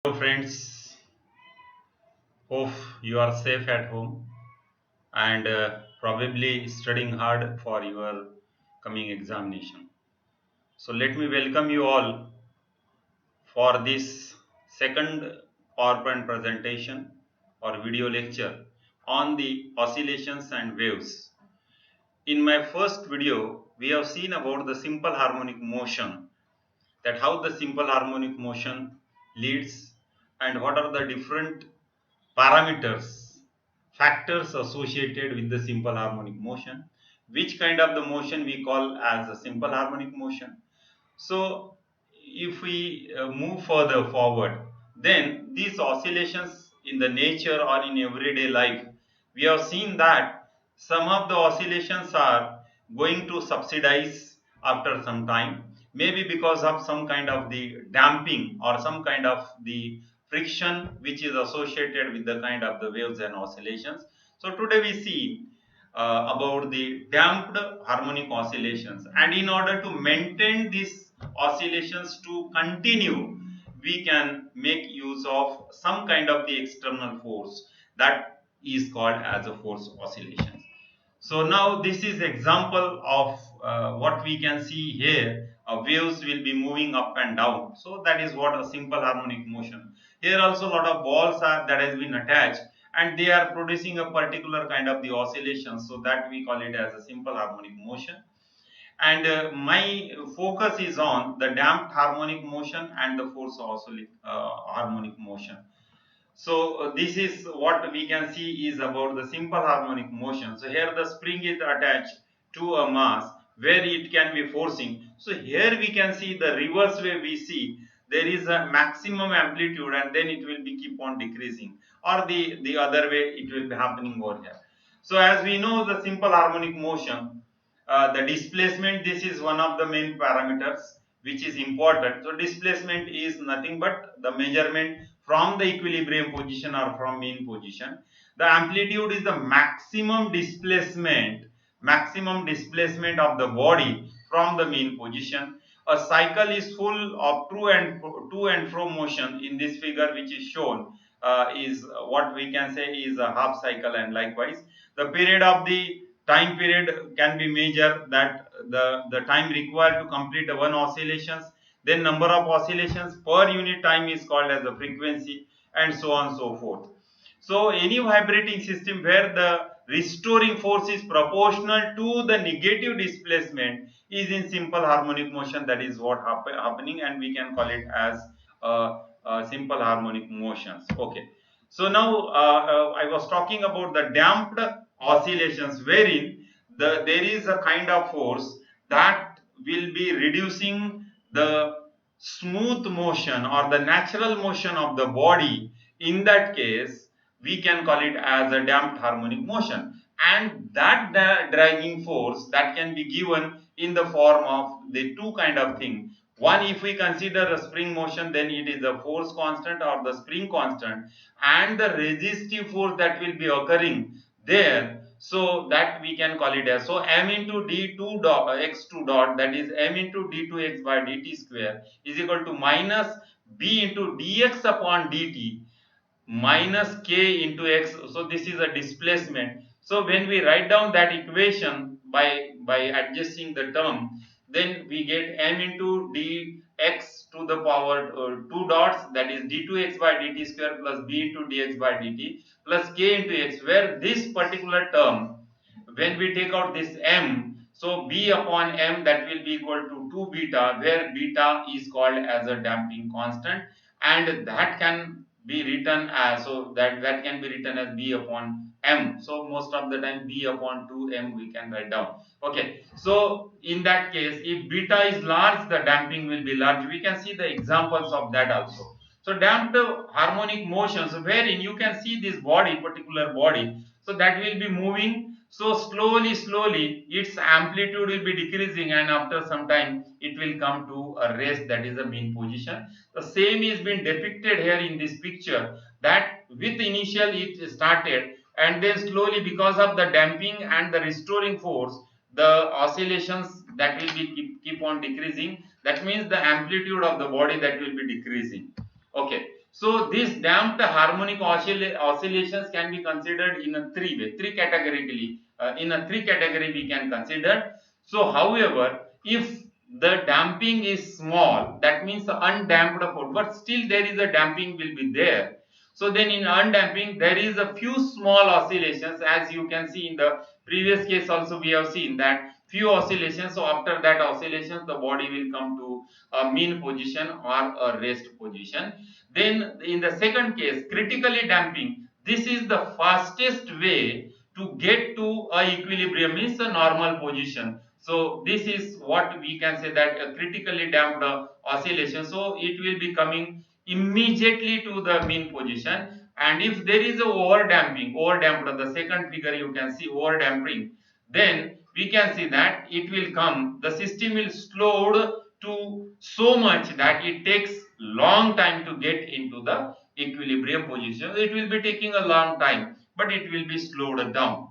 Hello friends, hope you are safe at home and probably studying hard for your coming examination. So let me welcome you all for this second PowerPoint presentation or video lecture on the oscillations and waves. In my first video, we have seen about the simple harmonic motion, that how the simple harmonic motion leads and what are the different parameters, factors associated with the simple harmonic motion, which kind of the motion we call as a simple harmonic motion. So if we move further forward, then these oscillations in the nature or in everyday life, we have seen that some of the oscillations are going to subsidize after some time, maybe because of some kind of the damping or some kind of the friction which is associated with the kind of the waves and oscillations. So today we see about the damped harmonic oscillations, and in order to maintain these oscillations to continue, we can make use of some kind of the external force that is called as a force oscillations. So now this is example of what we can see here. Waves will be moving up and down. So that is what a simple harmonic motion. Here also a lot of balls are that has been attached, and they are producing a particular kind of the oscillation. So that we call it as a simple harmonic motion. And my focus is on the damped harmonic motion and the force harmonic motion. So this is what we can see is about the simple harmonic motion. So here the spring is attached to a mass where it can be forcing. So here we can see the reverse way, we see there is a maximum amplitude and then it will be keep on decreasing, or the other way it will be happening over here. So as we know the simple harmonic motion, the displacement, this is one of the main parameters which is important. So displacement is nothing but the measurement from the equilibrium position or from mean position. The amplitude is the maximum displacement of the body from the mean position. A cycle is full of to and fro motion. In this figure which is shown is what we can say is a half cycle, and likewise the period of the time period can be measured, that the time required to complete one oscillations, then number of oscillations per unit time is called as the frequency, and so on and so forth. So any vibrating system where the restoring force is proportional to the negative displacement is in simple harmonic motion. That is what happening, and we can call it as simple harmonic motions. Okay, so now I was talking about the damped oscillations, wherein there is a kind of force that will be reducing the smooth motion or the natural motion of the body. In that case, we can call it as a damped harmonic motion, and that dragging force that can be given in the form of the two kind of thing. One, if we consider a spring motion, then it is a force constant or the spring constant, and the resistive force that will be occurring there, so that we can call it as, so m into d2 dot x2 dot, that is m into d2x by dt square, is equal to minus b into dx upon dt minus k into x. So this is a displacement. So when we write down that equation by adjusting the term, then we get m into dx to the power 2 dots, that is d2x by dt square plus b into dx by dt plus k into x, where this particular term, when we take out this m, so b upon m, that will be equal to 2 beta, where beta is called as a damping constant, and that can be written as, so that can be written as b upon m. So most of the time b upon 2m we can write down. Okay, so in that case, if beta is large, the damping will be large. We can see the examples of that also. So damped harmonic motions, wherein you can see this body, particular body, so that will be moving. So slowly its amplitude will be decreasing, and after some time it will come to a rest, that is the mean position. The same is being depicted here in this picture, that with initial it started, and then slowly, because of the damping and the restoring force, the oscillations that will keep on decreasing. That means the amplitude of the body that will be decreasing. Okay, So these damped harmonic oscillations can be considered in a three way, three categorically. In a three category we can consider. So however, if the damping is small, that means the undamped force, but still there is a damping will be there. So then in undamping there is a few small oscillations, as you can see in the previous case also we have seen that few oscillations. So after that oscillations the body will come to a mean position or a rest position. Then in the second case, critically damping, this is the fastest way to get to a equilibrium, means a normal position. So this is what we can say, that a critically damped oscillation. So it will be coming immediately to the mean position. And if there is a over damped, the second figure you can see over damping, then we can see that it will come, the system will slowed to so much that it takes long time to get into the equilibrium position. It will be taking a long time, but it will be slowed down.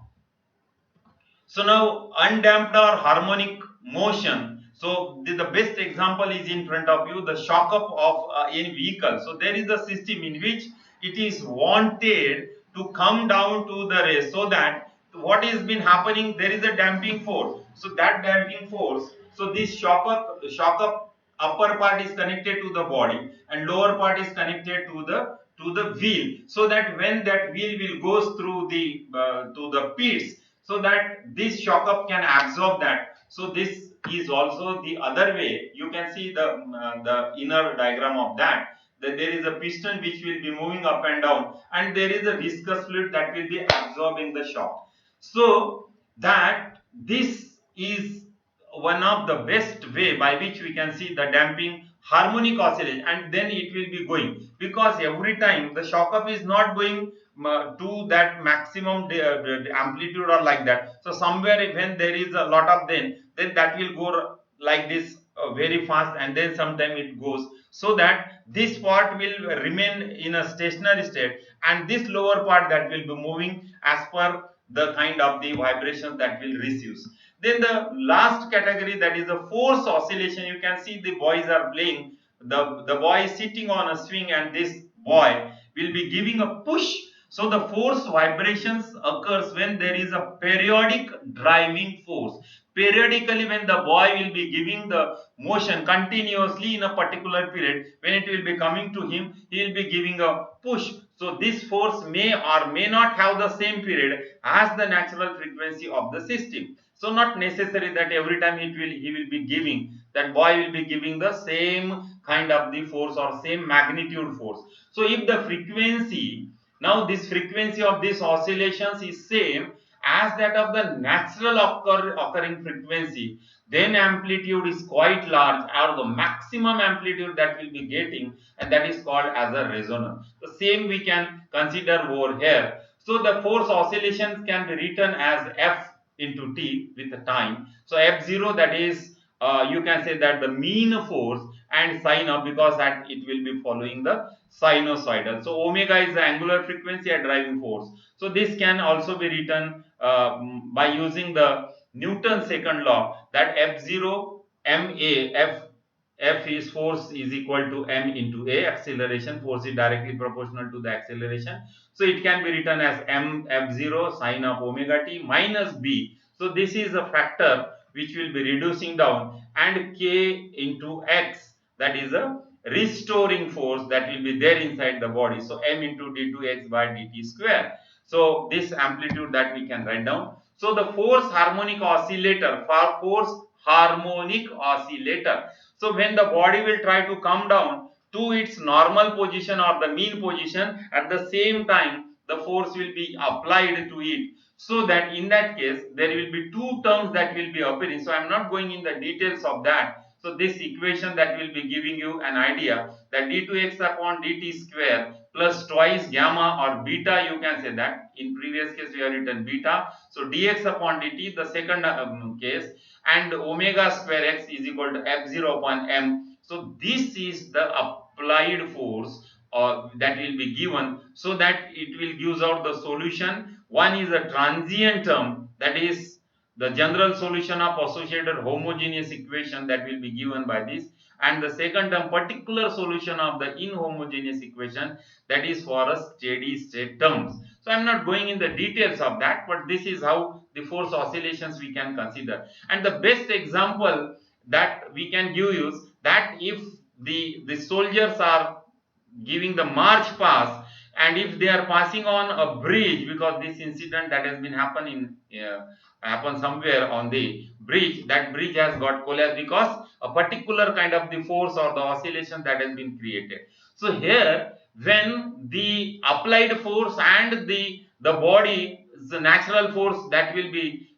So now undamped or harmonic motion. So the best example is in front of you, the shock up of any vehicle. So there is a system in which it is wanted to come down to the race, so that what is been happening, there is a damping force. So that damping force, so this shock up upper part is connected to the body and lower part is connected to the wheel, so that when that wheel will goes through the to the pits, so that this shock up can absorb that. So this is also the other way. You can see the inner diagram of that, that there is a piston which will be moving up and down, and there is a viscous fluid that will be absorbing the shock. So that this is one of the best way by which we can see the damping harmonic oscillation, and then it will be going, because every time the shock up is not going to that maximum amplitude or like that. So somewhere when there is a lot of then that will go like this very fast, and then sometime it goes, so that this part will remain in a stationary state, and this lower part that will be moving as per the kind of the vibrations that will receive. Then the last category, that is the force oscillation. You can see the boys are playing, the boy is sitting on a swing and this boy will be giving a push. So the force vibrations occurs when there is a periodic driving force. Periodically, when the boy will be giving the motion continuously in a particular period, when it will be coming to him, he will be giving a push. So this force may or may not have the same period as the natural frequency of the system. So not necessary that every time he will be giving, that boy will be giving the same kind of the force or same magnitude force. So if the frequency, now this frequency of these oscillations is same as that of the natural occurring frequency, then amplitude is quite large, or the maximum amplitude that will be getting, and that is called as a resonance. The same we can consider over here. So the force oscillations can be written as F into T with the time. So F0, that is you can say that the mean force, and sine of, because that it will be following the sinusoidal. So omega is the angular frequency and driving force. So this can also be written by using the Newton's second law, that F0 ma F is force is equal to m into a, acceleration force is directly proportional to the acceleration. So it can be written as m f0 sine of omega t minus b. So this is a factor which will be reducing down, and k into x, that is a restoring force that will be there inside the body. So m into d2x by dt square. So this amplitude that we can write down. So the force harmonic oscillator, for force harmonic oscillator. So when the body will try to come down to its normal position or the mean position, at the same time the force will be applied to it. So that in that case there will be two terms that will be appearing. So I am not going in the details of that. So this equation that will be giving you an idea, that d2x upon dt square plus twice gamma or beta, you can say that. In previous case we have written beta. So dx upon dt, the second case, and omega square x is equal to f0 upon m. So this is the applied force that will be given, so that it will gives out the solution. One is a transient term, that is the general solution of associated homogeneous equation that will be given by this, and the second term particular solution of the inhomogeneous equation, that is for a steady state terms. So I'm not going in the details of that, but this is how the force oscillations we can consider. And the best example that we can give is that if the soldiers are giving the march pass, and if they are passing on a bridge, because this incident that has been happen somewhere on the bridge, that bridge has got collapsed because a particular kind of the force or the oscillation that has been created. So here, when the applied force and the body, the natural force, that will be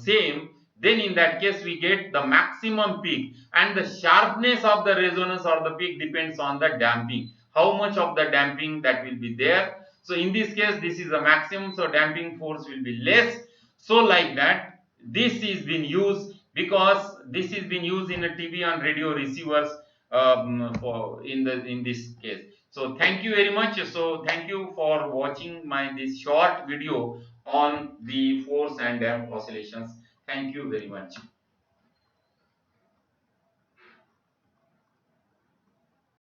same, then in that case we get the maximum peak, and the sharpness of the resonance or the peak depends on the damping, how much of the damping that will be there. So in this case, this is the maximum, so damping force will be less. So like that, this is being used, because this is being used in a TV and radio receivers for in this case. So thank you very much. So thank you for watching my this short video on the force and damp oscillations. Thank you very much.